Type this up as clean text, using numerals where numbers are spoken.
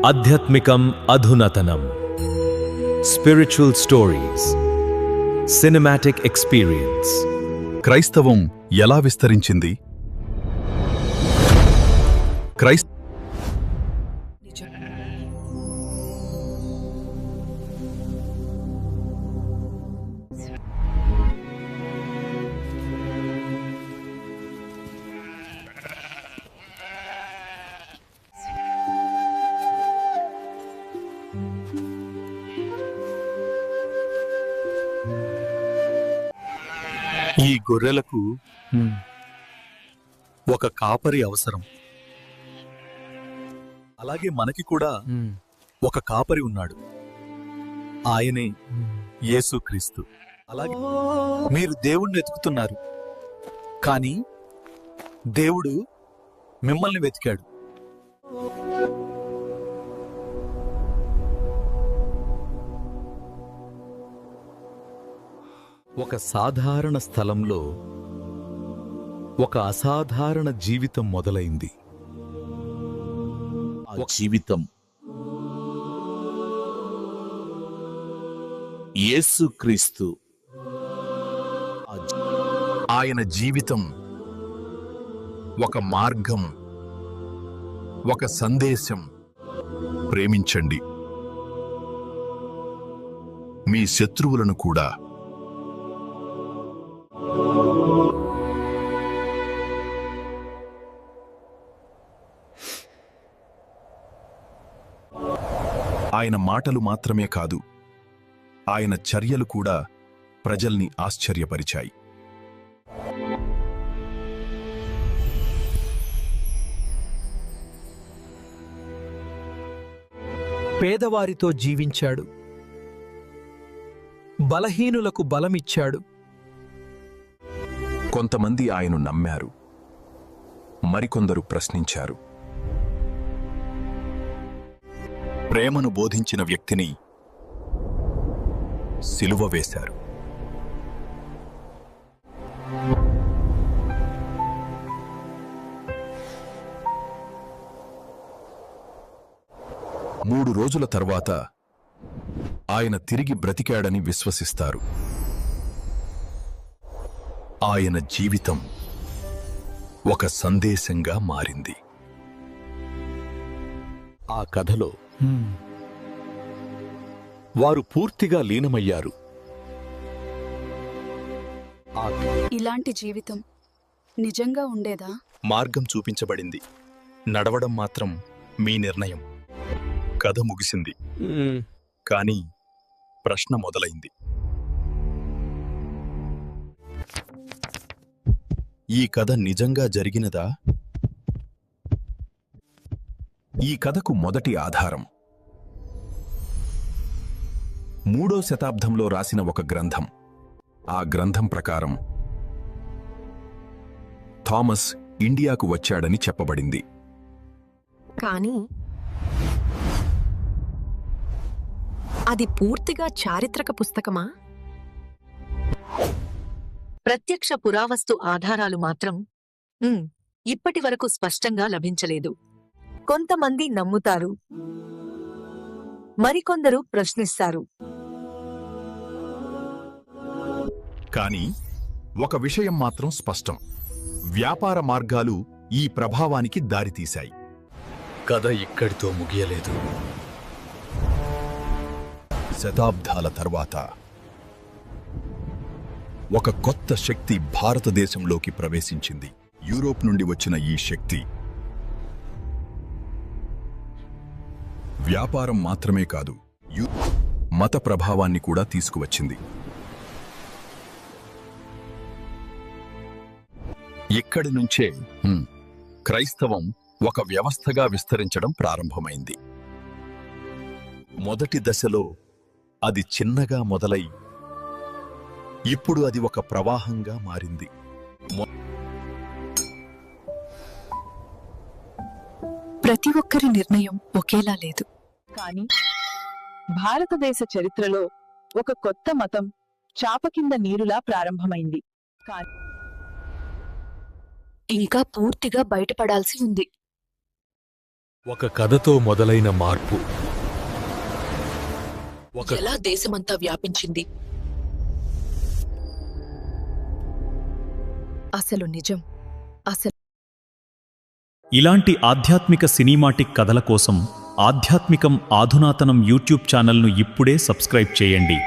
ఆధ్యాత్మికం అధునాతనం, spiritual stories, cinematic experience. క్రైస్తవం ఎలా విస్తరించింది? ఈ గొర్రెలకు ఒక కాపరి అవసరం. అలాగే మనకి కూడా ఒక కాపరి ఉన్నాడు. ఆయనే యేసుక్రీస్తు. అలాగే మీరు దేవుణ్ణి వెతుకుతున్నారు, కానీ దేవుడు మిమ్మల్ని వెతికాడు. ఒక సాధారణ స్థలంలో ఒక అసాధారణ జీవితం మొదలైంది. ఆ జీవితం యేసుక్రీస్తు. ఆయన జీవితం ఒక మార్గం, ఒక సందేశం. ప్రేమించండి మీ శత్రువులను కూడా. ఆయన మాటలు మాత్రమే కాదు, ఆయన చర్యలు కూడా ప్రజల్ని ఆశ్చర్యపరిచాయి. పేదవారితో జీవించాడు, బలహీనులకు బలమిచ్చాడు. కొంతమంది ఆయన్ను నమ్మారు, మరికొందరు ప్రశ్నించారు. ప్రేమను బోధించిన వ్యక్తిని సిలువ వేశారు. మూడు రోజుల తర్వాత ఆయన తిరిగి బ్రతికాడని విశ్వసిస్తారు. ఆయన జీవితం ఒక సందేశంగా మారింది. ఆ కథలో వారు పూర్తిగా లీనమయ్యారు. ఇలాంటి జీవితం నిజంగా ఉండేదా? మార్గం చూపించబడింది, నడవడం మాత్రం మీ నిర్ణయం. కథ ముగిసింది, కానీ ప్రశ్న మొదలైంది. ఈ కథ నిజంగా జరిగినదా? ఈ కథకు మొదటి ఆధారం 3వ శతాబ్దంలో రాసిన ఒక గ్రంథం. ఆ గ్రంథం ప్రకారం థామస్ ఇండియాకు వచ్చాడని చెప్పబడింది. కానీ అది పూర్తిగా చారిత్రక పుస్తకమా? ప్రత్యక్ష పురావస్తు ఆధారాలు మాత్రం ఇప్పటి వరకు స్పష్టంగా లభించలేదు. కొంతమంది నమ్ముతారు, మరికొందరు ప్రశ్నిస్తారు. కానీ ఒక విషయం మాత్రం స్పష్టం: వ్యాపార మార్గాలు ఈ ప్రభావానికి దారితీశాయి. కథ ఇక్కడితో ముగియలేదు. శతాబ్దాల తర్వాత ఒక కొత్త శక్తి భారతదేశంలోకి ప్రవేశించింది. యూరోప్ నుండి వచ్చిన ఈ శక్తి వ్యాపారం మాత్రమే కాదు, మత ప్రభావాన్ని కూడా తీసుకువచ్చింది. ఇక్కడి నుంచే క్రైస్తవం ఒక వ్యవస్థగా విస్తరించడం ప్రారంభమైంది. మొదటి దశలో అది చిన్నగా మొదలై ఇప్పుడు అది ఒక ప్రవాహంగా మారింది. ప్రతి ఒక్కరి నిర్ణయం ఒకేలా లేదు, కానీ భారతదేశ చరిత్రలో ఒక కొత్త మతం చాప కింద నీరులా ప్రారంభమైంది. ఇంకా పూర్తిగా బయటపడాల్సి ఉంది. ఒక కథతో మొదలైన మార్పు ఎలా దేశమంతా వ్యాపించింది? అసలు నిజం అసలు ఇలాంటి ఆధ్యాత్మిక సినిమాటిక్ కథల కోసం ఆధ్యాత్మికం అధునాతనం యూట్యూబ్ ఛానల్ను ఇప్పుడే సబ్స్క్రైబ్ చేయండి.